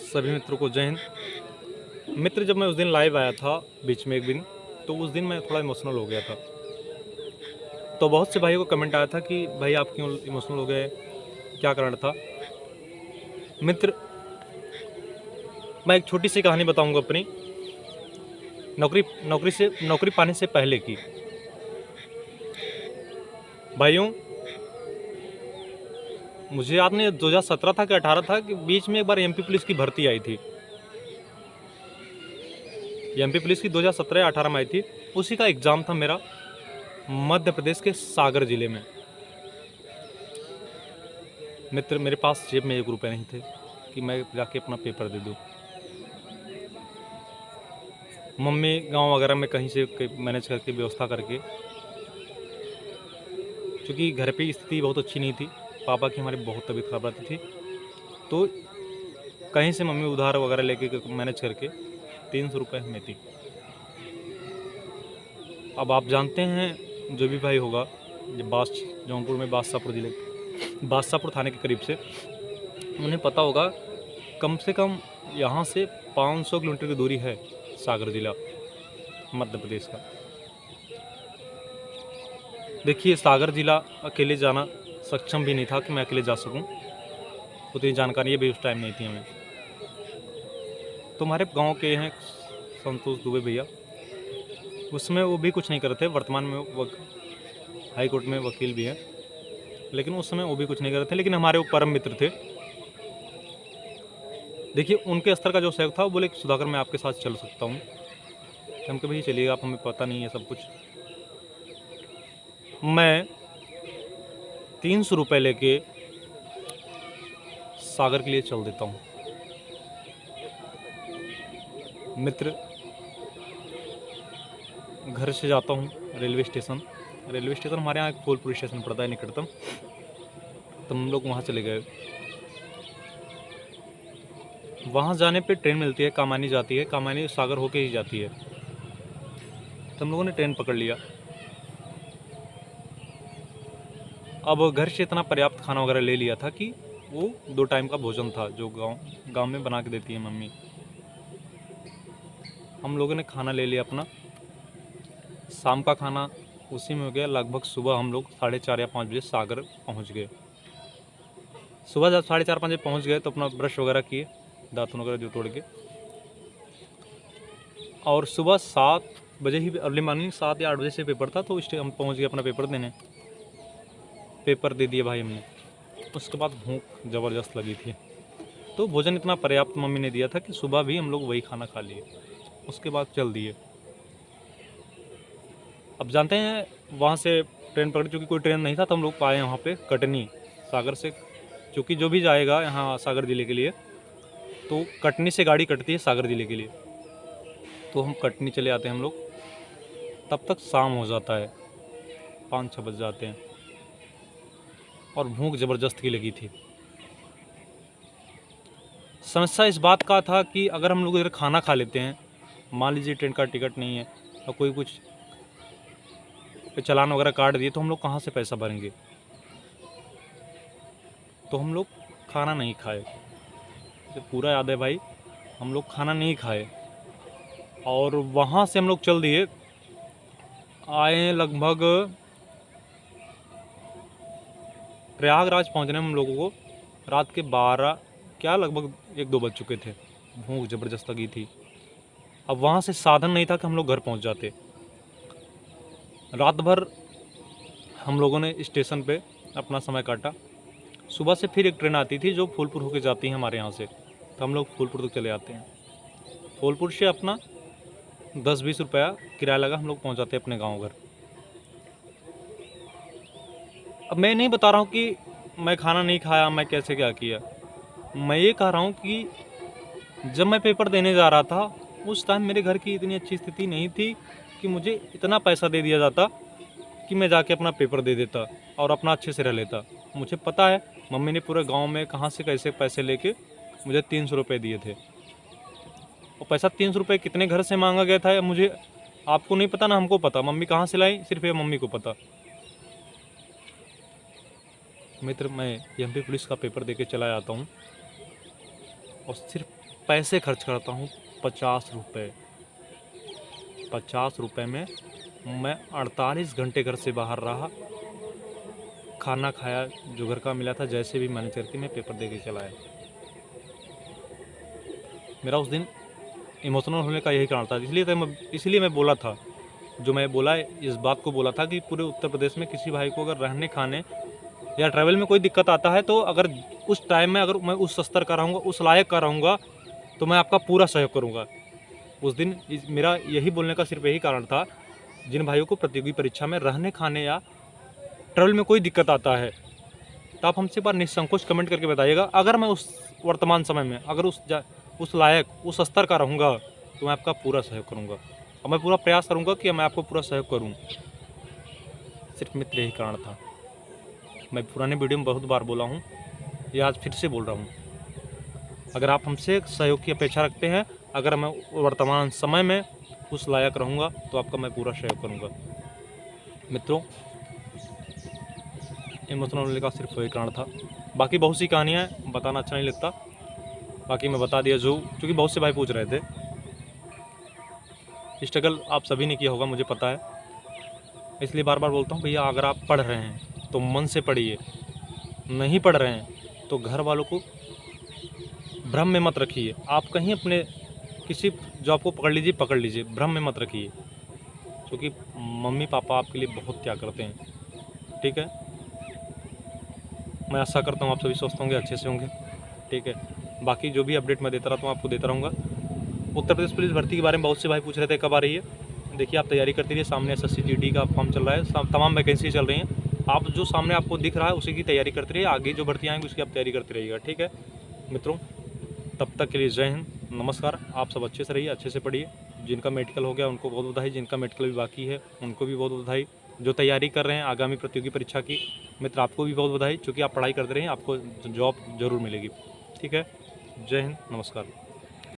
सभी मित्रों को जय हिंद। मित्र, जब मैं उस दिन लाइव आया था बीच में एक दिन, तो उस दिन मैं थोड़ा इमोशनल हो गया था। तो बहुत से भाइयों को कमेंट आया था कि भाई आप क्यों इमोशनल हो गए, क्या कारण था। मित्र, मैं एक छोटी सी कहानी बताऊंगा अपनी नौकरी पाने से पहले की। भाइयों, मुझे याद नहीं 2017 था कि 18 था कि बीच में एक बार एमपी पुलिस की भर्ती आई थी। एमपी पुलिस की 2017 या 18 में आई थी। उसी का एग्ज़ाम था मेरा, मध्य प्रदेश के सागर जिले में। मित्र, मेरे पास जेब में 1 रुपये नहीं थे कि मैं जाके अपना पेपर दे दूँ। मम्मी गांव वगैरह में कहीं से मैनेज करके व्यवस्था करके, क्योंकि घर पे स्थिति बहुत अच्छी नहीं थी, पापा की हमारी बहुत तबीयत खराब रहती थी, तो कहीं से मम्मी उधार वगैरह लेके मैनेज करके 300 रुपये हमें थी। अब आप जानते हैं, जो भी भाई होगा, जौनपुर में बादशाहपुर थाने के करीब से, उन्हें पता होगा कम से कम यहाँ से 500 किलोमीटर की दूरी है सागर जिला, मध्य प्रदेश का। देखिए, सागर जिला अकेले जाना सक्षम भी नहीं था कि मैं अकेले जा सकूं, उतनी जानकारी भी उस टाइम नहीं थी हमें। तो हमारे गांव के हैं संतोष दुबे भैया, उसमें वो भी कुछ नहीं करते, वर्तमान में वो हाई कोर्ट में वकील भी हैं, लेकिन उस समय वो भी कुछ नहीं करते। लेकिन हमारे वो परम मित्र थे। देखिए, उनके स्तर का जो सहयोग था, वो बोले सुधाकर मैं आपके साथ चल सकता हूँ। हम कहे भाई चलिएगा, आप, हमें पता नहीं है सब कुछ। मैं 300 रुपये लेके सागर के लिए चल देता हूँ। मित्र, घर से जाता हूँ रेलवे स्टेशन हमारे यहाँ एक फूलपुर स्टेशन पड़ता है निकटतम, तो हम लोग वहाँ चले गए। वहाँ जाने पे ट्रेन मिलती है, कामानी जाती है, कामानी सागर होके ही जाती है। तो हम लोगों ने ट्रेन पकड़ लिया। अब घर से इतना पर्याप्त खाना वगैरह ले लिया था कि वो 2 टाइम का भोजन था, जो गांव में बना के देती है मम्मी। हम लोगों ने खाना ले लिया अपना। शाम का खाना उसी में हो गया। लगभग सुबह हम लोग 4:30 या 5 बजे सागर पहुंच गए। सुबह जब 4:30 5 बजे पहुंच गए तो अपना ब्रश वगैरह किए, दातुन वगैरह जो तोड़ के, और सुबह 7 बजे ही, अर्ली मॉर्निंग 7 या 8 बजे से पेपर था, तो हम पहुंच गए अपना पेपर देने। पेपर दे दिए भाई हमने। उसके बाद भूख ज़बरदस्त लगी थी, तो भोजन इतना पर्याप्त मम्मी ने दिया था कि सुबह भी हम लोग वही खाना खा लिए। उसके बाद चल दिए। अब जानते हैं, वहाँ से ट्रेन पकड़ी, चूँकि कोई ट्रेन नहीं था, तो हम लोग आए वहाँ पे कटनी सागर से। क्योंकि जो भी जाएगा यहाँ सागर ज़िले के लिए, तो कटनी से गाड़ी कटती है सागर ज़िले के लिए। तो हम कटनी चले आते हैं हम लोग। तब तक शाम हो जाता है, 5-6 बज जाते हैं, और भूख ज़बरदस्त की लगी थी। समस्या इस बात का था कि अगर हम लोग इधर खाना खा लेते हैं, मान लीजिए ट्रेन का टिकट नहीं है और कोई कुछ चालान वगैरह काट दिए, तो हम लोग कहाँ से पैसा भरेंगे। तो हम लोग खाना नहीं खाए। मुझे पूरा याद है भाई, हम लोग खाना नहीं खाए, और वहाँ से हम लोग चल दिए। आए लगभग प्रयागराज पहुँचने में हम लोगों को रात के 12 क्या लगभग 1-2 बज चुके थे। भूख ज़बरदस्त लगी थी। अब वहाँ से साधन नहीं था कि हम लोग घर पहुँच जाते। रात भर हम लोगों ने स्टेशन पे अपना समय काटा। सुबह से फिर एक ट्रेन आती थी जो फूलपुर होके जाती है हमारे यहाँ से, तो हम लोग फूलपुर तक चले आते हैं। फूलपुर से अपना 10-20 रुपया किराया लगा, हम लोग पहुँच जाते अपने गाँव घर। अब मैं नहीं बता रहा हूँ कि मैं खाना नहीं खाया, मैं कैसे क्या किया। मैं ये कह रहा हूँ कि जब मैं पेपर देने जा रहा था, उस टाइम मेरे घर की इतनी अच्छी स्थिति नहीं थी कि मुझे इतना पैसा दे दिया जाता कि मैं जाके अपना पेपर दे देता और अपना अच्छे से रह लेता। मुझे पता है मम्मी ने पूरे गांव में कहाँ से कैसे पैसे लेके मुझे 300 रुपये दिए थे। और पैसा 300 रुपये कितने घर से मांगा गया था, मुझे, आपको नहीं पता ना हमको पता। मम्मी कहाँ से लाई, सिर्फ ये मम्मी को पता। मित्र, मैं एमपी पुलिस का पेपर दे के चला जाता हूँ। और सिर्फ पैसे खर्च करता हूँ 50 रुपये। 50 रुपये में मैं 48 घंटे घर से बाहर रहा, खाना खाया जो घर का मिला था, जैसे भी मैनेज करके मैं पेपर दे के चला आया। मेरा उस दिन इमोशनल होने का यही कारण था, इसलिए मैं बोला था, जो मैं बोला इस बात को बोला था कि पूरे उत्तर प्रदेश में किसी भाई को अगर रहने खाने या ट्रैवल में कोई दिक्कत आता है तो अगर उस टाइम में अगर मैं उस स्तर का रहूँगा, उस लायक का रहूँगा, तो मैं आपका पूरा सहयोग करूँगा। उस दिन मेरा यही बोलने का सिर्फ यही कारण था, जिन भाइयों को प्रतियोगी परीक्षा में रहने खाने या ट्रैवल में कोई दिक्कत आता है तो आप हमसे एक बार निसंकोच कमेंट करके बताइएगा। अगर मैं उस वर्तमान समय में अगर उस लायक, उस स्तर का रहूँगा तो मैं आपका पूरा सहयोग करूँगा और मैं पूरा प्रयास करूँगा कि मैं आपको पूरा सहयोग करूँ। सिर्फ मित्र यही कारण था। मैं पुराने वीडियो में बहुत बार बोला हूँ, ये आज फिर से बोल रहा हूँ। अगर आप हमसे सहयोग की अपेक्षा रखते हैं, अगर मैं वर्तमान समय में उस लायक रहूँगा तो आपका मैं पूरा सहयोग करूँगा। मित्रों, इमोशनल होने का सिर्फ वही कारण था। बाकी बहुत सी कहानियाँ बताना अच्छा नहीं लगता, बाकी मैं बता दिया क्योंकि बहुत से भाई पूछ रहे थे। स्ट्रगल आप सभी ने किया होगा, मुझे पता है, इसलिए बार बार बोलता हूँ भैया, अगर आप पढ़ रहे हैं तो मन से पढ़िए, नहीं पढ़ रहे हैं तो घर वालों को भ्रम में मत रखिए। आप कहीं अपने किसी जॉब को पकड़ लीजिए, भ्रम में मत रखिए, क्योंकि मम्मी पापा आपके लिए बहुत त्याग करते हैं। ठीक है, मैं आशा करता हूँ आप सभी स्वस्थ होंगे, अच्छे से होंगे। ठीक है, बाकी जो भी अपडेट मैं देता रहता हूँ आपको देता रहूँगा। उत्तर प्रदेश पुलिस भर्ती के बारे में बहुत से भाई पूछ रहे थे कब आ रही है। देखिए, आप तैयारी करते रहिए, सामने SSC GD का फॉर्म चल रहा है, तमाम वैकेंसी चल रही हैं। आप जो सामने आपको दिख रहा है उसी की तैयारी करते रहिए, आगे जो भर्ती आएंगी उसकी आप तैयारी करते रहिएगा। ठीक है मित्रों, तब तक के लिए जय हिंद, नमस्कार। आप सब अच्छे से रहिए, अच्छे से पढ़िए। जिनका मेडिकल हो गया उनको बहुत बधाई, जिनका मेडिकल भी बाकी है उनको भी बहुत बधाई। जो तैयारी कर रहे हैं आगामी प्रतियोगी परीक्षा की, मित्र आपको भी बहुत बधाई, क्योंकि आप पढ़ाई करते रहिए, आपको जॉब जरूर मिलेगी। ठीक है, जय हिंद, नमस्कार।